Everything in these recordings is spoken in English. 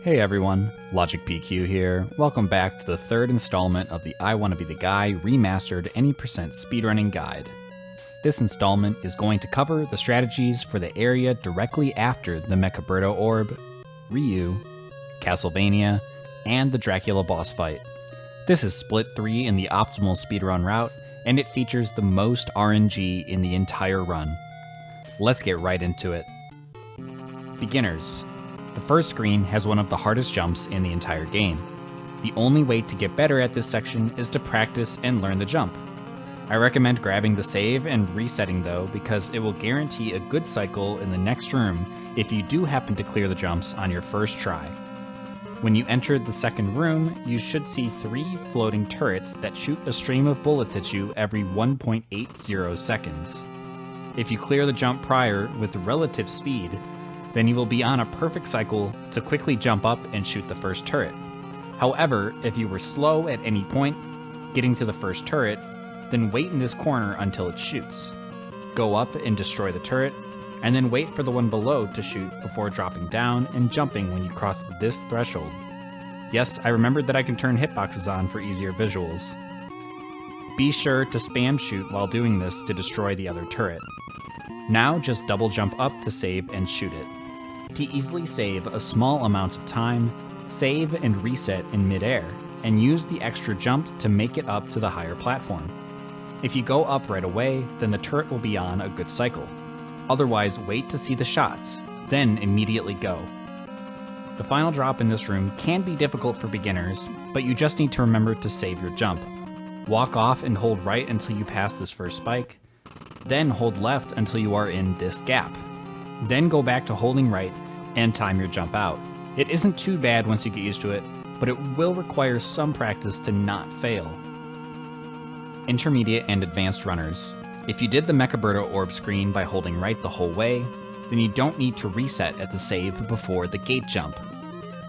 Hey everyone, LogicPQ here. Welcome back to the third installment of the I Wanna Be the Guy Remastered Any % Speedrunning Guide. This installment is going to cover the strategies for the area directly after the mecha-birdo orb, Ryu, Castlevania, and the Dracula boss fight. This is split 3 in the optimal speedrun route, and it features the most RNG in the entire run. Let's get right into it. Beginners. The first screen has one of the hardest jumps in the entire game. The only way to get better at this section is to practice and learn the jump. I recommend grabbing the save and resetting though, because it will guarantee a good cycle in the next room if you do happen to clear the jumps on your first try. When you enter the second room, you should see 3 floating turrets that shoot a stream of bullets at you every 1.80 seconds. If you clear the jump prior with relative speed, then you will be on a perfect cycle to quickly jump up and shoot the first turret. However, if you were slow at any point getting to the first turret, then wait in this corner until it shoots. Go up and destroy the turret, and then wait for the one below to shoot before dropping down and jumping when you cross this threshold. Yes, I remembered that I can turn hitboxes on for easier visuals. Be sure to spam shoot while doing this to destroy the other turret. Now just double jump up to save and shoot it. To easily save a small amount of time, save and reset in midair, and use the extra jump to make it up to the higher platform. If you go up right away, then the turret will be on a good cycle. Otherwise, wait to see the shots, then immediately go. The final drop in this room can be difficult for beginners, but you just need to remember to save your jump. Walk off and hold right until you pass this first spike, then hold left until you are in this gap. Then go back to holding right and time your jump out. It isn't too bad once you get used to it, but it will require some practice to not fail. Intermediate and advanced runners. If you did the mecha-birdo orb screen by holding right the whole way, then you don't need to reset at the save before the gate jump.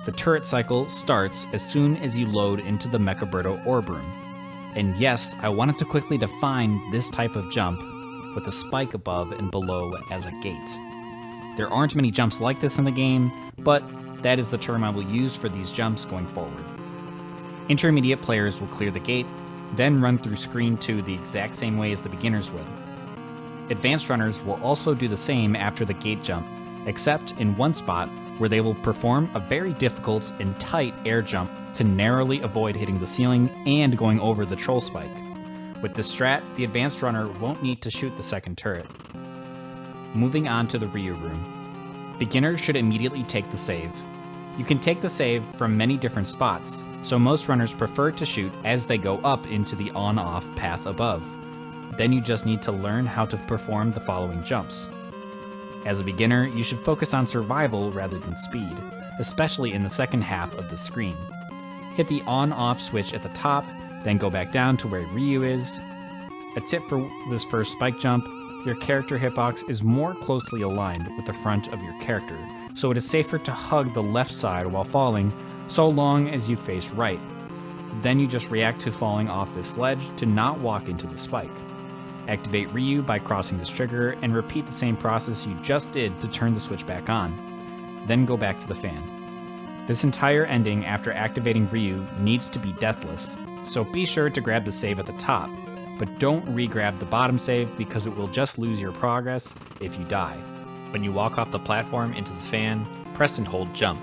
The turret cycle starts as soon as you load into the mecha-birdo orb room. And yes, I wanted to quickly define this type of jump with a spike above and below as a gate. There aren't many jumps like this in the game, but that is the term I will use for these jumps going forward. Intermediate players will clear the gate, then run through screen 2 the exact same way as the beginners would. Advanced runners will also do the same after the gate jump, except in one spot where they will perform a very difficult and tight air jump to narrowly avoid hitting the ceiling and going over the troll spike. With this strat, the advanced runner won't need to shoot the second turret. Moving on to the Ryu room. Beginners should immediately take the save. You can take the save from many different spots, so most runners prefer to shoot as they go up into the on-off path above. Then you just need to learn how to perform the following jumps. As a beginner, you should focus on survival rather than speed, especially in the second half of the screen. Hit the on-off switch at the top, then go back down to where Ryu is. A tip for this first spike jump: your character hitbox is more closely aligned with the front of your character, so it is safer to hug the left side while falling, so long as you face right. Then you just react to falling off this ledge to not walk into the spike. Activate Ryu by crossing this trigger and repeat the same process you just did to turn the switch back on. Then go back to the fan. This entire ending after activating Ryu needs to be deathless, so be sure to grab the save at the top, but don't re-grab the bottom save because it will just lose your progress if you die. When you walk off the platform into the fan, press and hold jump.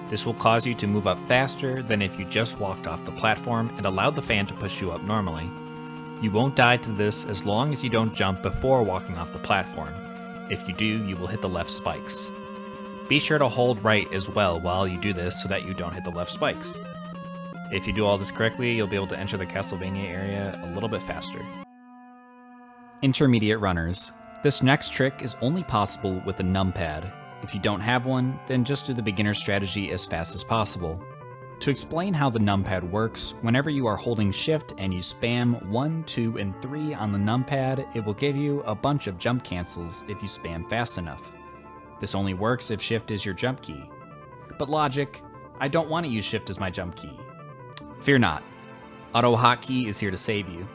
This will cause you to move up faster than if you just walked off the platform and allowed the fan to push you up normally. You won't die to this as long as you don't jump before walking off the platform. If you do, you will hit the left spikes. Be sure to hold right as well while you do this so that you don't hit the left spikes. If you do all this correctly, you'll be able to enter the Castlevania area a little bit faster. Intermediate runners. This next trick is only possible with a numpad. If you don't have one, then just do the beginner strategy as fast as possible. To explain how the numpad works, whenever you are holding shift and you spam 1, 2, and 3 on the numpad, it will give you a bunch of jump cancels if you spam fast enough. This only works if shift is your jump key. But logic, I don't want to use shift as my jump key. Fear not, auto hotkey is here to save you.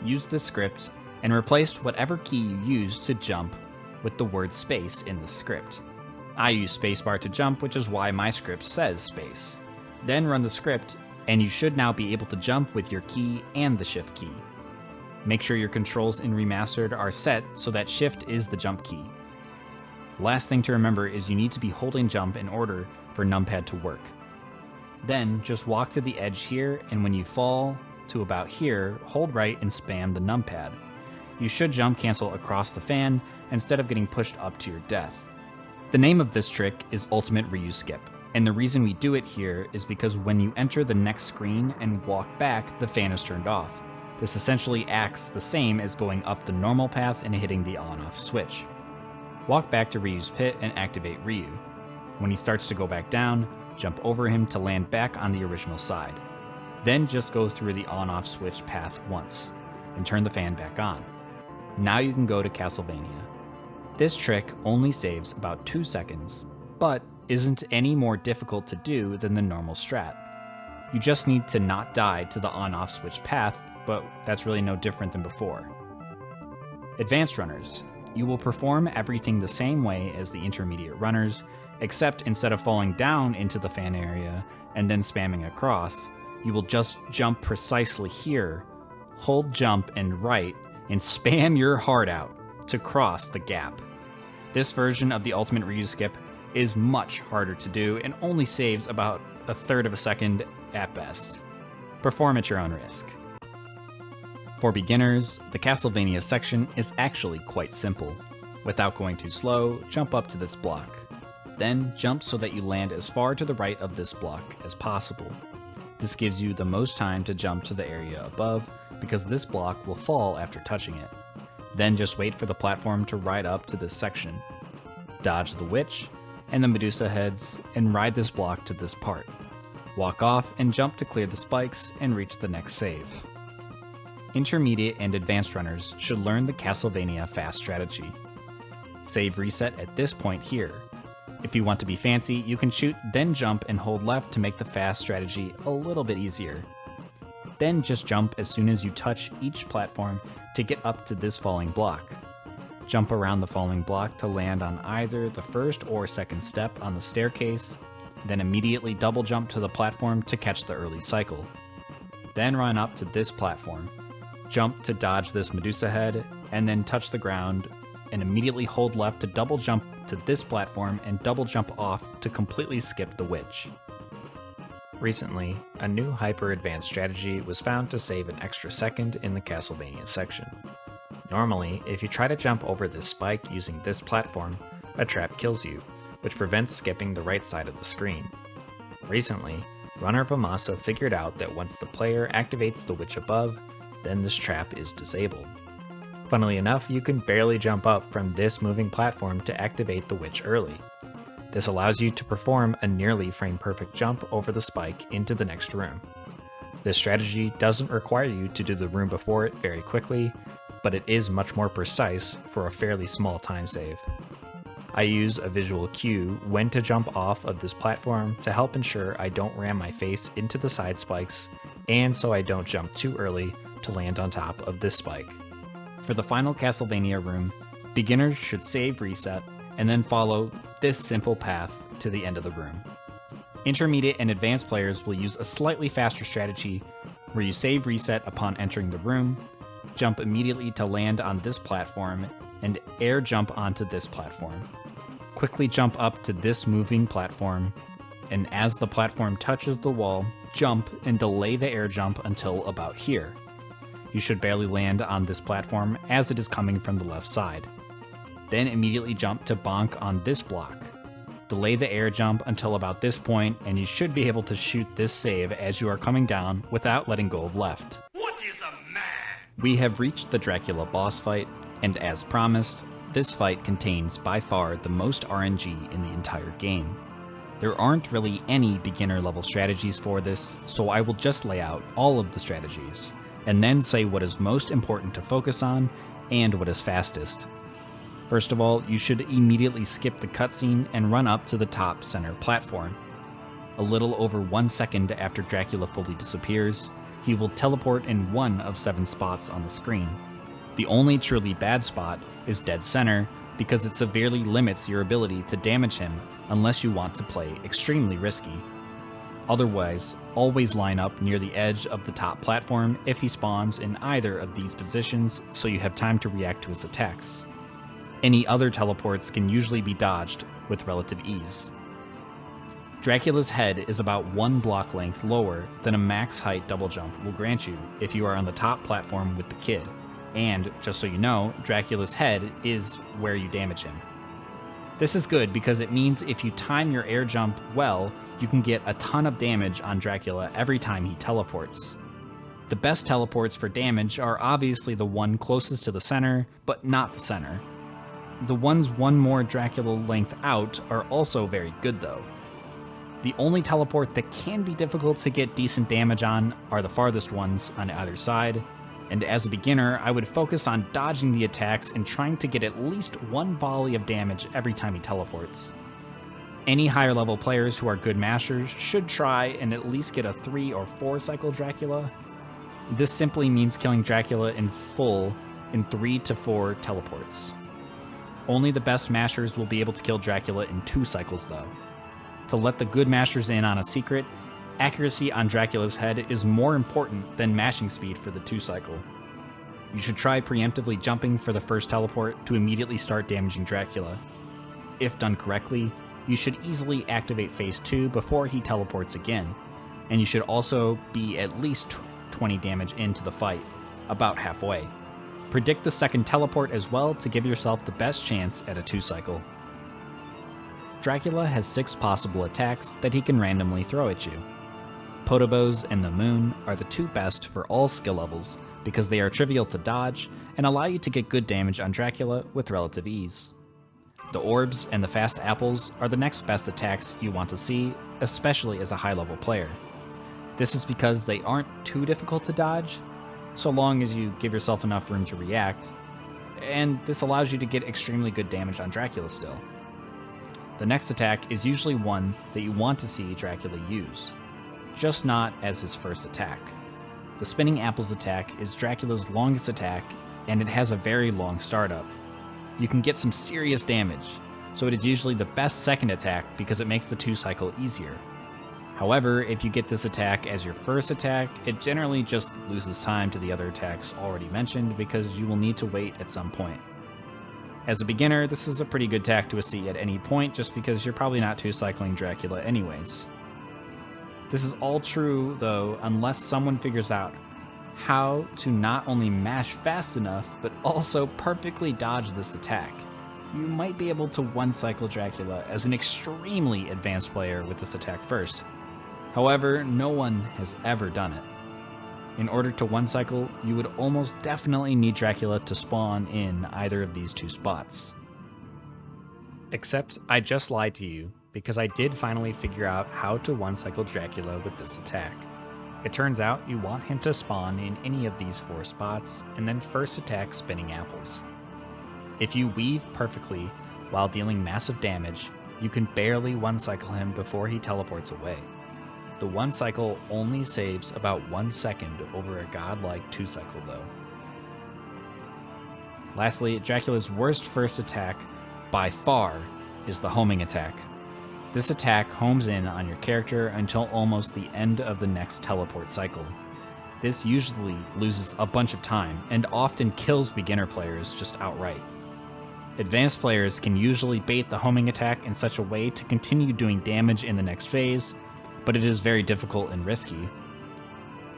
Use this script and replace whatever key you used to jump with the word space in the script. I use spacebar to jump, which is why my script says space. Then run the script, and you should now be able to jump with your key and the shift key. Make sure your controls in Remastered are set so that shift is the jump key. Last thing to remember is you need to be holding jump in order for numpad to work. Then just walk to the edge here, and when you fall to about here, hold right and spam the numpad. You should jump cancel across the fan instead of getting pushed up to your death. The name of this trick is Ultimate Reuse Skip, and the reason we do it here is because when you enter the next screen and walk back, the fan is turned off. This essentially acts the same as going up the normal path and hitting the on-off switch. Walk back to Ryu's pit and activate Ryu. When he starts to go back down, jump over him to land back on the original side. Then just go through the on-off switch path once, and turn the fan back on. Now you can go to Castlevania. This trick only saves about 2 seconds, but isn't any more difficult to do than the normal strat. You just need to not die to the on-off switch path, but that's really no different than before. Advanced runners. You will perform everything the same way as the intermediate runners, except instead of falling down into the fan area and then spamming across, you will just jump precisely here, hold jump and right, and spam your heart out to cross the gap. This version of the Ultimate Reuse Skip is much harder to do and only saves about 1/3 of a second at best. Perform at your own risk. For beginners, the Castlevania section is actually quite simple. Without going too slow, jump up to this block. Then jump so that you land as far to the right of this block as possible. This gives you the most time to jump to the area above, because this block will fall after touching it. Then just wait for the platform to ride up to this section. Dodge the witch and the Medusa heads and ride this block to this part. Walk off and jump to clear the spikes and reach the next save. Intermediate and advanced runners should learn the Castlevania fast strategy. Save reset at this point here. If you want to be fancy, you can shoot, then jump and hold left to make the fast strategy a little bit easier. Then just jump as soon as you touch each platform to get up to this falling block. Jump around the falling block to land on either the first or second step on the staircase, then immediately double jump to the platform to catch the early cycle. Then run up to this platform. Jump to dodge this Medusa head, and then touch the ground, and immediately hold left to double jump to this platform and double jump off to completely skip the witch. Recently, a new hyper-advanced strategy was found to save an extra second in the Castlevania section. Normally, if you try to jump over this spike using this platform, a trap kills you, which prevents skipping the right side of the screen. Recently, Runner Vamaso figured out that once the player activates the witch above, then this trap is disabled. Funnily enough, you can barely jump up from this moving platform to activate the witch early. This allows you to perform a nearly frame-perfect jump over the spike into the next room. This strategy doesn't require you to do the room before it very quickly, but it is much more precise for a fairly small time save. I use a visual cue when to jump off of this platform to help ensure I don't ram my face into the side spikes, and so I don't jump too early to land on top of this spike. For the final Castlevania room, beginners should save reset and then follow this simple path to the end of the room. Intermediate and advanced players will use a slightly faster strategy where you save reset upon entering the room, jump immediately to land on this platform, and air jump onto this platform. Quickly jump up to this moving platform, and as the platform touches the wall, jump and delay the air jump until about here. You should barely land on this platform as it is coming from the left side. Then immediately jump to bonk on this block. Delay the air jump until about this point, and you should be able to shoot this save as you are coming down without letting go of left. What is a man? We have reached the Dracula boss fight, and as promised, this fight contains by far the most RNG in the entire game. There aren't really any beginner level strategies for this, so I will just lay out all of the strategies, and then say what is most important to focus on and what is fastest. First of all, you should immediately skip the cutscene and run up to the top center platform. A little over 1 second after Dracula fully disappears, he will teleport in one of 7 spots on the screen. The only truly bad spot is dead center, because it severely limits your ability to damage him unless you want to play extremely risky. Otherwise, always line up near the edge of the top platform if he spawns in either of these positions so you have time to react to his attacks. Any other teleports can usually be dodged with relative ease. Dracula's head is about 1 block length lower than a max height double jump will grant you if you are on the top platform with the kid, and just so you know, Dracula's head is where you damage him. This is good because it means if you time your air jump well, you can get a ton of damage on Dracula every time he teleports. The best teleports for damage are obviously the one closest to the center, but not the center. The ones one more Dracula length out are also very good though. The only teleport that can be difficult to get decent damage on are the farthest ones on either side, and as a beginner, I would focus on dodging the attacks and trying to get at least one volley of damage every time he teleports. Any higher level players who are good mashers should try and at least get a 3 or 4 cycle Dracula. This simply means killing Dracula in full in 3 to 4 teleports. Only the best mashers will be able to kill Dracula in 2 cycles though. To let the good mashers in on a secret, accuracy on Dracula's head is more important than mashing speed for the 2 cycle. You should try preemptively jumping for the first teleport to immediately start damaging Dracula. If done correctly, you should easily activate phase 2 before he teleports again, and you should also be at least 20 damage into the fight, about halfway. Predict the second teleport as well to give yourself the best chance at a 2 cycle. Dracula has 6 possible attacks that he can randomly throw at you. Potobos and the Moon are the 2 best for all skill levels because they are trivial to dodge and allow you to get good damage on Dracula with relative ease. The Orbs and the Fast Apples are the next best attacks you want to see, especially as a high level player. This is because they aren't too difficult to dodge, so long as you give yourself enough room to react, and this allows you to get extremely good damage on Dracula still. The next attack is usually one that you want to see Dracula use, just not as his first attack. The Spinning Apples attack is Dracula's longest attack, and it has a very long startup. You can get some serious damage, so it is usually the best second attack because it makes the 2 cycle easier. However, if you get this attack as your first attack, it generally just loses time to the other attacks already mentioned because you will need to wait at some point. As a beginner, this is a pretty good attack to see at any point just because you're probably not 2 cycling Dracula anyways. This is all true though unless someone figures out how to not only mash fast enough, but also perfectly dodge this attack. You might be able to 1 cycle Dracula as an extremely advanced player with this attack first. However, no one has ever done it. In order to 1 cycle, you would almost definitely need Dracula to spawn in either of these 2 spots. Except I just lied to you, because I did finally figure out how to 1 cycle Dracula with this attack. It turns out you want him to spawn in any of these 4 spots, and then first attack Spinning Apples. If you weave perfectly while dealing massive damage, you can barely 1 cycle him before he teleports away. The 1 cycle only saves about 1 second over a godlike 2 cycle though. Lastly, Dracula's worst first attack, by far, is the homing attack. This attack homes in on your character until almost the end of the next teleport cycle. This usually loses a bunch of time, and often kills beginner players just outright. Advanced players can usually bait the homing attack in such a way to continue doing damage in the next phase, but it is very difficult and risky.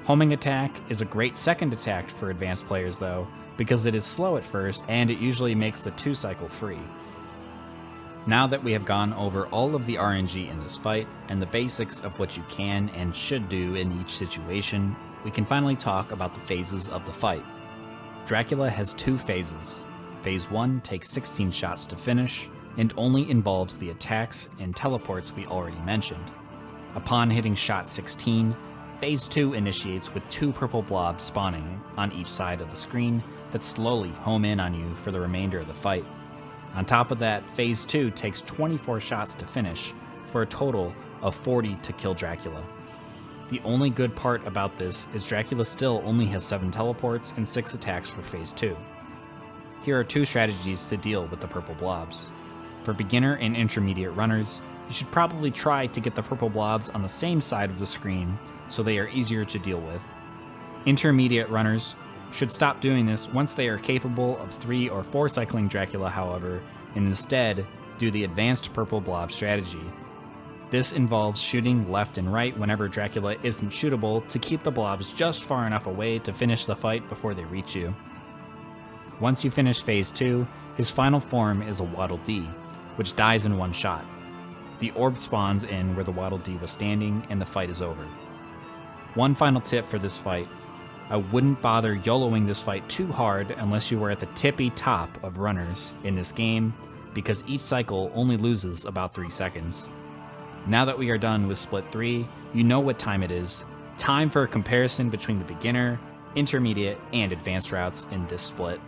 Homing attack is a great second attack for advanced players though, because it is slow at first and it usually makes the 2 cycle free. Now that we have gone over all of the RNG in this fight, and the basics of what you can and should do in each situation, we can finally talk about the phases of the fight. Dracula has 2 phases. Phase 1 takes 16 shots to finish, and only involves the attacks and teleports we already mentioned. Upon hitting shot 16, Phase 2 initiates with 2 purple blobs spawning on each side of the screen that slowly home in on you for the remainder of the fight. On top of that, Phase 2 takes 24 shots to finish, for a total of 40 to kill Dracula. The only good part about this is Dracula still only has 7 teleports and 6 attacks for Phase 2. here are 2 strategies to deal with the purple blobs. For beginner and intermediate runners, you should probably try to get the purple blobs on the same side of the screen so they are easier to deal with. Intermediate runners should stop doing this once they are capable of 3 or 4 cycling Dracula, however, and instead do the advanced purple blob strategy. This involves shooting left and right whenever Dracula isn't shootable to keep the blobs just far enough away to finish the fight before they reach you. Once you finish phase 2, his final form is a Waddle Dee, which dies in 1 shot. The orb spawns in where the Waddle Dee was standing and the fight is over. One final tip for this fight: I wouldn't bother YOLOing this fight too hard unless you were at the tippy top of runners in this game, because each cycle only loses about 3 seconds. Now that we are done with Split 3, you know what time it is. Time for a comparison between the beginner, intermediate, and advanced routes in this split.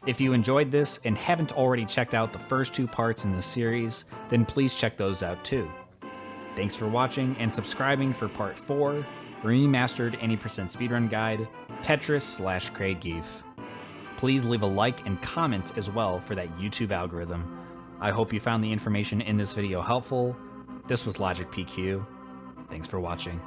If you enjoyed this and haven't already checked out the first 2 parts in this series, then please check those out too. Thanks for watching and subscribing for part 4, Remastered Any Percent Speedrun Guide, Tetris/Craig Geef. Please leave a like and comment as well for that YouTube algorithm. I hope you found the information in this video helpful. This was LogicPQ. Thanks for watching.